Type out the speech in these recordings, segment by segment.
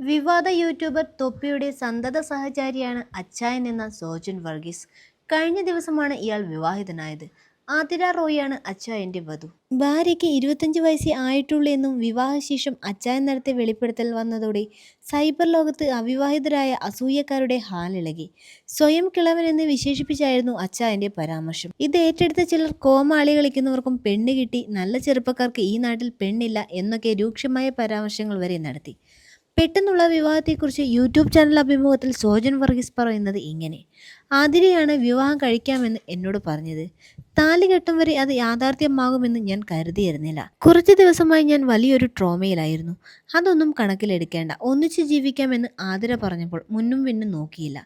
വിവാദ യൂട്യൂബർ തൊപ്പിയുടെ സന്തത സഹചാരിയാണ് അച്ചായൻ എന്ന സോജൻ വർഗീസ്. കഴിഞ്ഞ ദിവസമാണ് ഇയാൾ വിവാഹിതനായത്. ആതിര റോയിയാണ് അച്ചായന്റെ വധു. ഭാര്യയ്ക്ക് 25 വയസ്സേ ആയിട്ടുള്ളൂ എന്നും വിവാഹശേഷം അച്ചായൻ നടത്തിയ വെളിപ്പെടുത്തൽ വന്നതോടെ സൈബർ ലോകത്ത് അവിവാഹിതരായ അസൂയക്കാരുടെ ഹാലിളകി. സ്വയം കിളവനെന്ന് വിശേഷിപ്പിച്ചായിരുന്നു അച്ചായന്റെ പരാമർശം. ഇത് ഏറ്റെടുത്ത ചിലർ കോമാളി കളിക്കുന്നവർക്കും പെണ്ണ് കിട്ടി, നല്ല ചെറുപ്പക്കാർക്ക് ഈ നാട്ടിൽ പെണ്ണില്ല എന്നൊക്കെ രൂക്ഷമായ പരാമർശങ്ങൾ വരെ നടത്തി. പെട്ടെന്നുള്ള വിവാഹത്തെക്കുറിച്ച് യൂട്യൂബ് ചാനൽ അഭിമുഖത്തിൽ സോജൻ വർഗീസ് പറയുന്നത് ഇങ്ങനെ: ആതിരയാണ് വിവാഹം കഴിക്കാമെന്ന് എന്നോട് പറഞ്ഞത്. താലികെട്ടും വരെ അത് യാഥാർത്ഥ്യമാകുമെന്ന് ഞാൻ കരുതിയിരുന്നില്ല. കുറച്ച് ദിവസമായി ഞാൻ വലിയൊരു ട്രോമയിലായിരുന്നു. അതൊന്നും കണക്കിലെടുക്കേണ്ട, ഒന്നിച്ച് ജീവിക്കാമെന്ന് ആതിര പറഞ്ഞപ്പോൾ മുന്നും പിന്നും നോക്കിയില്ല.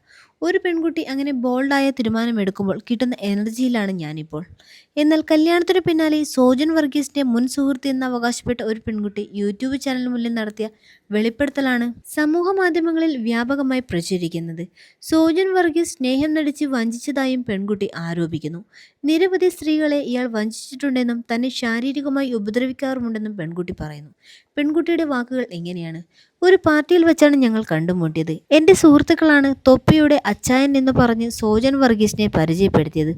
ഒരു പെൺകുട്ടി അങ്ങനെ ബോൾഡായ തീരുമാനമെടുക്കുമ്പോൾ കിട്ടുന്ന എനർജിയിലാണ് ഞാനിപ്പോൾ. എന്നാൽ കല്യാണത്തിന് പിന്നാലെ സോജൻ വർഗീസിന്റെ മുൻ സുഹൃത്ത് എന്ന് അവകാശപ്പെട്ട ഒരു പെൺകുട്ടി യൂട്യൂബ് ചാനലിന് മുന്നിൽ നടത്തിയ വെളിപ്പെടുത്തലാണ് സമൂഹ മാധ്യമങ്ങളിൽ വ്യാപകമായി പ്രചരിക്കുന്നത്. സോജൻ വർഗീസ് സ്നേഹം നടിച്ച് വഞ്ചിച്ചതായും പെൺകുട്ടി ആരോപിക്കുന്നു. നിരവധി സ്ത്രീകളെ ഇയാൾ വഞ്ചിച്ചിട്ടുണ്ടെന്നും തന്നെ ശാരീരികമായി ഉപദ്രവിക്കാറുമുണ്ടെന്നും പെൺകുട്ടി പറയുന്നു. പെൺകുട്ടിയുടെ വാക്കുകൾ ഇങ്ങനെയാണ്: ഒരു പാർട്ടിയിൽ വെച്ചാണ് ഞങ്ങൾ കണ്ടുമുട്ടിയത്. എൻ്റെ സുഹൃത്തുക്കളാണ് തൊപ്പിയുടെ അച്ചായൻ എന്ന് പറഞ്ഞ് സോജൻ വർഗീസിനെ പരിചയപ്പെടുത്തിയത്.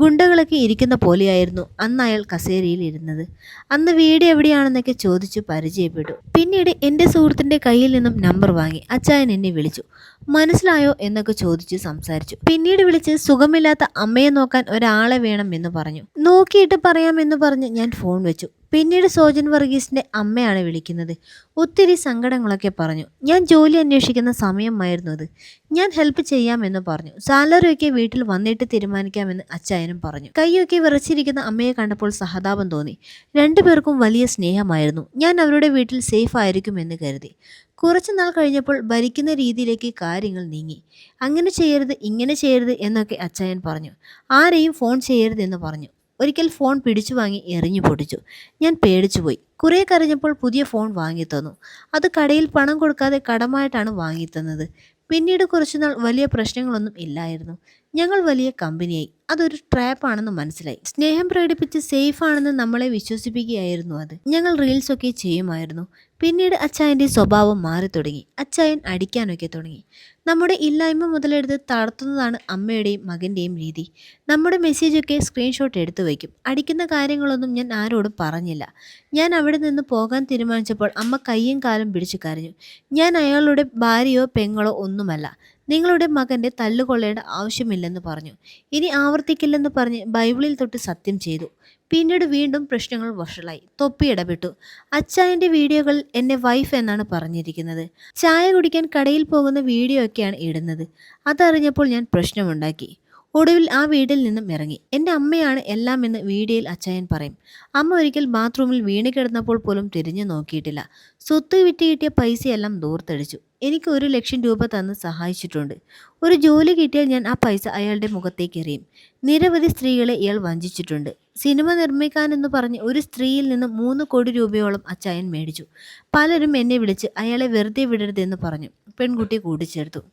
ഗുണ്ടകളൊക്കെ ഇരിക്കുന്ന പോലെയായിരുന്നു അന്ന് അയാൾ കസേരയിൽ ഇരുന്നത്. അന്ന് വീട് എവിടെയാണെന്നൊക്കെ ചോദിച്ചു പരിചയപ്പെട്ടു. പിന്നീട് എൻ്റെ സുഹൃത്തിൻ്റെ കയ്യിൽ നിന്നും നമ്പർ വാങ്ങി അച്ചായൻ എന്നെ വിളിച്ചു. മനസ്സിലായോ എന്നൊക്കെ ചോദിച്ച് സംസാരിച്ചു. പിന്നീട് വിളിച്ച് സുഖമില്ലാത്ത അമ്മയെ നോക്കാൻ ഒരാളെ വേണം എന്ന് പറഞ്ഞു. നോക്കിയിട്ട് പറയാമെന്ന് പറഞ്ഞ് ഞാൻ ഫോൺ വെച്ചു. പിന്നീട് സോജൻ വർഗീസിന്റെ അമ്മയാണ് വിളിക്കുന്നത്. ഒത്തിരി സങ്കടങ്ങളൊക്കെ പറഞ്ഞു. ഞാൻ ജോലി അന്വേഷിക്കുന്ന സമയമായിരുന്നു അത്. ഞാൻ ഹെൽപ്പ് ചെയ്യാമെന്ന് പറഞ്ഞു. സാലറിയൊക്കെ വീട്ടിൽ വന്നിട്ട് തീരുമാനിക്കാമെന്ന് അച്ചായനും പറഞ്ഞു. കൈയൊക്കെ വിറച്ചിരിക്കുന്ന അമ്മയെ കണ്ടപ്പോൾ സഹതാപം തോന്നി. രണ്ടുപേർക്കും വലിയ സ്നേഹമായിരുന്നു. ഞാൻ അവരുടെ വീട്ടിൽ സേഫ് ആയിരിക്കുമെന്ന് കരുതി. കുറച്ചു നാൾ കഴിഞ്ഞപ്പോൾ ഭരിക്കുന്ന രീതിയിലേക്ക് കാര്യങ്ങൾ നീങ്ങി. അങ്ങനെ ചെയ്യരുത്, ഇങ്ങനെ ചെയ്യരുത് എന്നൊക്കെ അച്ചായൻ പറഞ്ഞു. ആരെയും ഫോൺ ചെയ്യരുതെന്ന് പറഞ്ഞു. ഒരിക്കൽ ഫോൺ പിടിച്ചു വാങ്ങി എറിഞ്ഞു പൊട്ടിച്ചു. ഞാൻ പേടിച്ചുപോയി. കുറേ കരഞ്ഞപ്പോൾ പുതിയ ഫോൺ വാങ്ങിത്തന്നു. അത് കടയിൽ പണം കൊടുക്കാതെ കടമായിട്ടാണ് വാങ്ങിത്തന്നത്. പിന്നീട് കുറച്ചുനാൾ വലിയ പ്രശ്നങ്ങളൊന്നും ഇല്ലായിരുന്നു. ഞങ്ങൾ വലിയ കമ്പനിയായി. അതൊരു ട്രാപ്പാണെന്ന് മനസ്സിലായി. സ്നേഹം പ്രകടിപ്പിച്ച് സേഫ് ആണെന്ന് നമ്മളെ വിശ്വസിപ്പിക്കുകയായിരുന്നു അത്. ഞങ്ങൾ റീൽസൊക്കെ ചെയ്യുമായിരുന്നു. പിന്നീട് അച്ചായൻ്റെ സ്വഭാവം മാറി തുടങ്ങി. അച്ചായൻ അടിക്കാനൊക്കെ തുടങ്ങി. നമ്മുടെ ഇല്ലായ്മ മുതലെടുത്ത് തളർത്തുന്നതാണ് അമ്മയുടെയും മകൻ്റെയും രീതി. നമ്മുടെ മെസ്സേജൊക്കെ സ്ക്രീൻഷോട്ട് എടുത്തു വയ്ക്കും. അടിക്കുന്ന കാര്യങ്ങളൊന്നും ഞാൻ ആരോടും പറഞ്ഞില്ല. ഞാൻ അവിടെ നിന്ന് പോകാൻ തീരുമാനിച്ചപ്പോൾ അമ്മ കയ്യും കാലും പിടിച്ചു കരഞ്ഞു. ഞാൻ അയാളുടെ ഭാര്യയോ പെങ്ങളോ ഒന്നുമല്ല. നിങ്ങളുടെ മകൻ്റെ തല്ലുകൊള്ളേണ്ട ആവശ്യമില്ലെന്ന് പറഞ്ഞു. ഇനി ആവർത്തിക്കില്ലെന്ന് പറഞ്ഞ് ബൈബിളിൽ തൊട്ട് സത്യം ചെയ്തു. പിന്നീട് വീണ്ടും പ്രശ്നങ്ങൾ വഷളായി. തൊപ്പി ഇടപെട്ടു. അച്ചായൻ്റെ വീഡിയോകളിൽ എന്നെ വൈഫ് എന്നാണ് പറഞ്ഞിരിക്കുന്നത്. ചായ കുടിക്കാൻ കടയിൽ പോകുന്ന വീഡിയോ ഒക്കെയാണ് ഇടുന്നത്. അതറിഞ്ഞപ്പോൾ ഞാൻ പ്രശ്നമുണ്ടാക്കി. ഒടുവിൽ ആ വീട്ടിൽ നിന്നും ഇറങ്ങി. എൻ്റെ അമ്മയാണ് എല്ലാം എന്ന് വീഡിയോയിൽ അച്ചായൻ പറയും. അമ്മ ഒരിക്കൽ ബാത്റൂമിൽ വീണ് കിടന്നപ്പോൾ പോലും തിരിഞ്ഞു നോക്കിയിട്ടില്ല. സ്വത്ത് വിറ്റ് കിട്ടിയ പൈസയെല്ലാം ദൂർത്തടിച്ചു. എനിക്ക് 1,00,000 രൂപ തന്ന് സഹായിച്ചിട്ടുണ്ട്. ഒരു ജോലി കിട്ടിയാൽ ഞാൻ ആ പൈസ അയാളുടെ മുഖത്തേക്ക് എറിയും. നിരവധി സ്ത്രീകളെ ഇയാൾ വഞ്ചിച്ചിട്ടുണ്ട്. സിനിമ നിർമ്മിക്കാനെന്ന് പറഞ്ഞ് ഒരു സ്ത്രീയിൽ നിന്ന് 3 കോടി രൂപയോളം അച്ചായൻ മേടിച്ചു. പലരും എന്നെ വിളിച്ച് അയാളെ വെറുതെ വിടരുതെന്ന് പറഞ്ഞു. പെൺകുട്ടി കൂട്ടിച്ചേർത്തു.